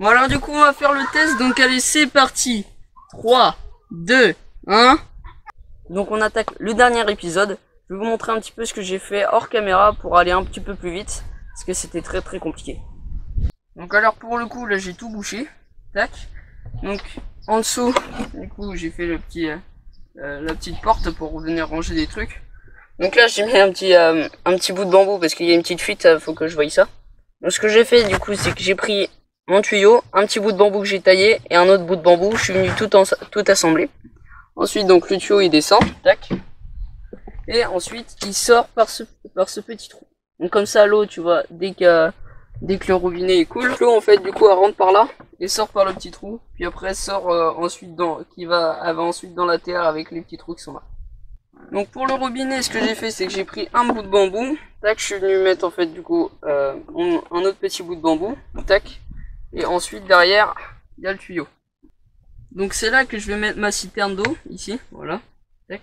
Bon alors du coup on va faire le test, donc allez c'est parti. 3, 2, 1. Donc on attaque le dernier épisode. Je vais vous montrer un petit peu ce que j'ai fait hors caméra pour aller un petit peu plus vite, parce que c'était très compliqué. Donc alors pour le coup là j'ai tout bouché. Tac. Donc en dessous, du coup j'ai fait le petit, la petite porte pour venir ranger des trucs. Donc là j'ai mis un petit bout de bambou parce qu'il y a une petite fuite, faut que je voie ça. Donc ce que j'ai fait du coup c'est que j'ai pris mon tuyau, un petit bout de bambou que j'ai taillé et un autre bout de bambou, je suis venu tout assembler. Ensuite donc le tuyau il descend, tac. Et ensuite il sort par ce petit trou. Donc comme ça l'eau tu vois, dès que le robinet est cool, l'eau en fait du coup elle rentre par là et sort par le petit trou, puis après sort ensuite elle va ensuite dans la terre avec les petits trous qui sont là. Donc pour le robinet ce que j'ai fait c'est que j'ai pris un bout de bambou, tac, je suis venu mettre en fait du coup un autre petit bout de bambou, tac, et ensuite derrière il y a le tuyau. Donc c'est là que je vais mettre ma citerne d'eau, ici, voilà, tac.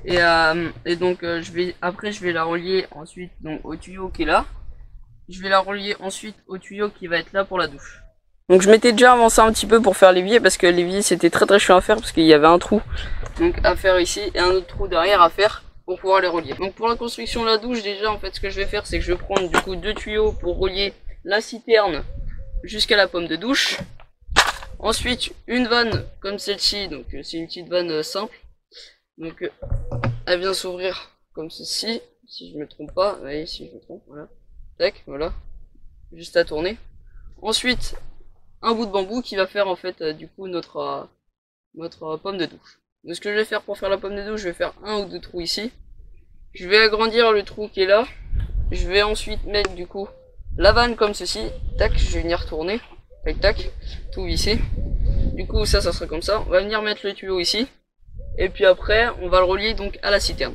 Et donc je vais la relier ensuite donc au tuyau qui est là. Je vais la relier ensuite au tuyau qui va être là pour la douche. Donc je m'étais déjà avancé un petit peu pour faire l'évier parce que l'évier c'était très chiant à faire parce qu'il y avait un trou donc à faire ici et un autre trou derrière à faire pour pouvoir les relier. Donc pour la construction de la douche déjà en fait ce que je vais faire c'est que je vais prendre du coup 2 tuyaux pour relier la citerne jusqu'à la pomme de douche. Ensuite une vanne comme celle-ci, donc c'est une petite vanne simple. Donc elle vient s'ouvrir comme ceci, si je me trompe pas, oui si je me trompe, voilà. Tac, voilà, juste à tourner. Ensuite, un bout de bambou qui va faire en fait du coup notre pomme de douche. Donc ce que je vais faire pour faire la pomme de douche, je vais faire un ou deux trous ici. Je vais agrandir le trou qui est là. Je vais ensuite mettre du coup la vanne comme ceci. Tac, je vais venir tourner. Tac, tac, tout visser. Du coup ça sera comme ça. On va venir mettre le tuyau ici. Et puis après, on va le relier donc à la citerne.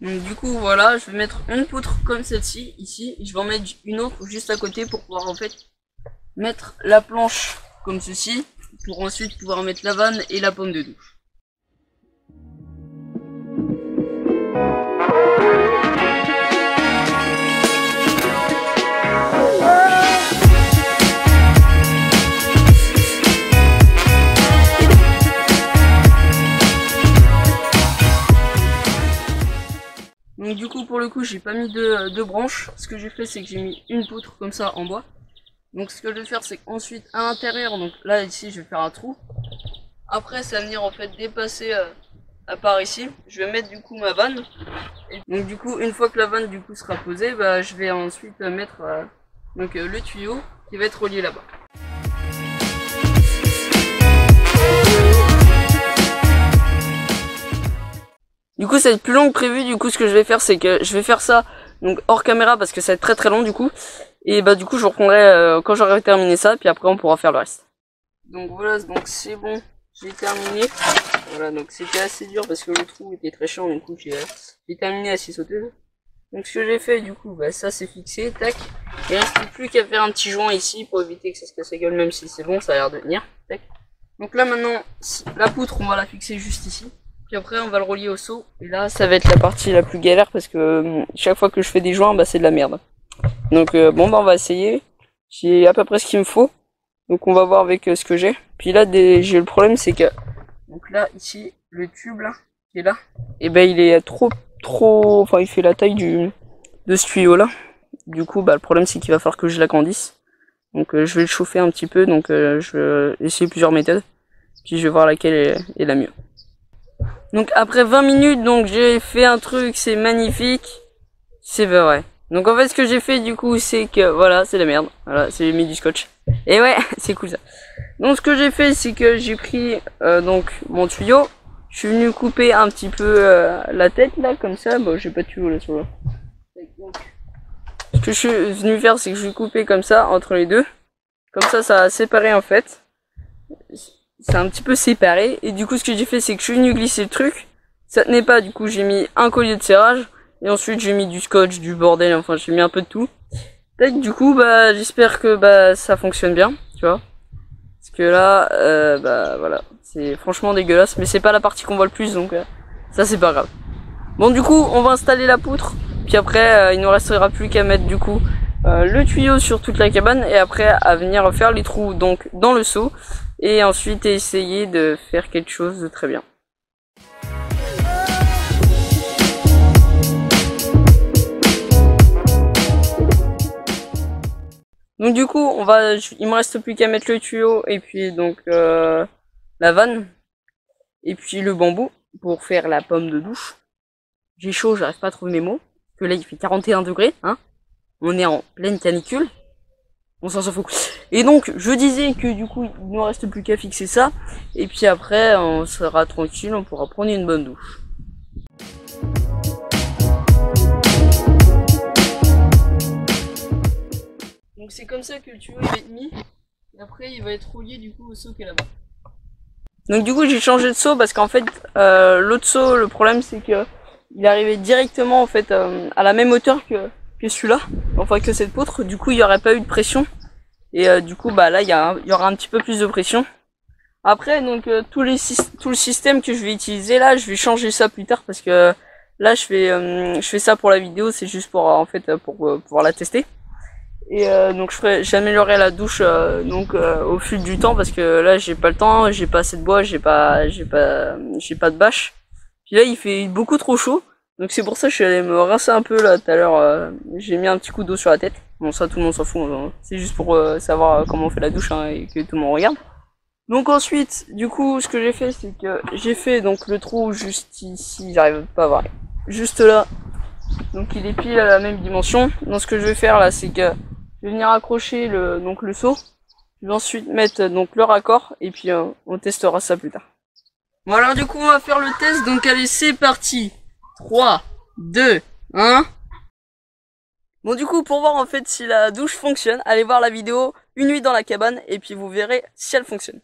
Donc du coup voilà, je vais mettre une poutre comme celle-ci ici, et je vais en mettre une autre juste à côté pour pouvoir en fait mettre la planche comme ceci, pour ensuite pouvoir mettre la vanne et la pomme de douche. Donc du coup pour le coup j'ai pas mis deux branches, ce que j'ai fait c'est que j'ai mis une poutre comme ça en bois. Donc ce que je vais faire c'est qu'ensuite à l'intérieur, donc là ici je vais faire un trou. Après ça va venir en fait dépasser à part ici, je vais mettre du coup ma vanne. Et donc du coup une fois que la vanne du coup sera posée, bah, je vais ensuite mettre le tuyau qui va être relié là-bas. Du coup ça va être plus long que prévu, du coup ce que je vais faire c'est que je vais faire ça donc hors caméra parce que ça va être très long du coup. Et bah du coup je vous reprendrai quand j'aurai terminé ça, puis après on pourra faire le reste. Donc voilà, donc c'est bon, j'ai terminé. Voilà, donc c'était assez dur parce que le trou était très chiant, du coup j'ai terminé à 6 sauteuses. Donc ce que j'ai fait du coup, bah ça c'est fixé, tac. Il reste plus qu'à faire un petit joint ici pour éviter que ça se casse la gueule, même si c'est bon, ça a l'air de tenir, tac. Donc là maintenant, la poutre on va la fixer juste ici. Puis après on va le relier au seau. Et là ça va être la partie la plus galère parce que chaque fois que je fais des joints, bah c'est de la merde. Donc bon bah on va essayer. J'ai à peu près ce qu'il me faut. Donc on va voir avec ce que j'ai. Puis là j'ai le problème c'est que donc là ici le tube là qui est là, et ben il est trop enfin il fait la taille de ce tuyau là. Du coup bah le problème c'est qu'il va falloir que je l'agrandisse. Donc je vais le chauffer un petit peu, donc je vais essayer plusieurs méthodes. Puis je vais voir laquelle est la mieux. Donc après 20 minutes, donc j'ai fait un truc, c'est magnifique. C'est vrai. Donc en fait ce que j'ai fait du coup c'est que voilà, c'est la merde. Voilà, j'ai mis du scotch. Et ouais, c'est cool ça. Donc ce que j'ai fait c'est que j'ai pris donc mon tuyau. Je suis venu couper un petit peu la tête là comme ça. Bon j'ai pas de tuyau là sur là. Ce que je suis venu faire c'est que je vais couper comme ça entre les deux. Comme ça a séparé en fait. C'est un petit peu séparé, et du coup ce que j'ai fait c'est que je suis venu glisser le truc, ça tenait pas, du coup j'ai mis un collier de serrage, et ensuite j'ai mis du scotch, du bordel, enfin j'ai mis un peu de tout. Peut-être du coup bah j'espère que bah ça fonctionne bien, tu vois, parce que là bah voilà, c'est franchement dégueulasse, mais c'est pas la partie qu'on voit le plus, donc ça c'est pas grave. Bon du coup on va installer la poutre, puis après il nous restera plus qu'à mettre du coup le tuyau sur toute la cabane et après à venir faire les trous donc dans le seau et ensuite essayer de faire quelque chose de très bien. Donc du coup il me reste plus qu'à mettre le tuyau et puis donc la vanne et puis le bambou pour faire la pomme de douche. J'ai chaud, j'arrive pas à trouver mes mots, parce que là il fait 41 degrés, hein. On est en pleine canicule. On s'en fout. Et donc, je disais que du coup, il ne reste plus qu'à fixer ça. Et puis après, on sera tranquille, on pourra prendre une bonne douche. Donc c'est comme ça que le tuyau va être mis. Et après, il va être relié du coup au seau qui est là-bas. Donc du coup, j'ai changé de seau parce qu'en fait, l'autre seau, le problème c'est que il arrivait directement en fait à la même hauteur que celui-là, enfin que cette poutre. Du coup il n'y aurait pas eu de pression et du coup bah là il y aura un petit peu plus de pression. Après donc tout le système que je vais utiliser là, je vais changer ça plus tard parce que là je fais ça pour la vidéo, c'est juste pour en fait pour pouvoir la tester. Et donc j'améliorerai la douche au fil du temps parce que là j'ai pas le temps, j'ai pas assez de bois, j'ai pas de bâche. Puis là il fait beaucoup trop chaud. Donc c'est pour ça que je suis allé me rincer un peu là tout à l'heure, j'ai mis un petit coup d'eau sur la tête. Bon ça tout le monde s'en fout, hein. C'est juste pour savoir comment on fait la douche hein, et que tout le monde regarde. Donc ensuite, du coup ce que j'ai fait c'est que j'ai fait donc le trou juste ici, j'arrive pas à voir, juste là. Donc il est pile à la même dimension. Donc ce que je vais faire là c'est que je vais venir accrocher le seau. Je vais ensuite mettre donc le raccord et puis on testera ça plus tard. Bon alors du coup on va faire le test, donc allez c'est parti. 3, 2, 1. Bon du coup pour voir en fait si la douche fonctionne, allez voir la vidéo une nuit dans la cabane et puis vous verrez si elle fonctionne.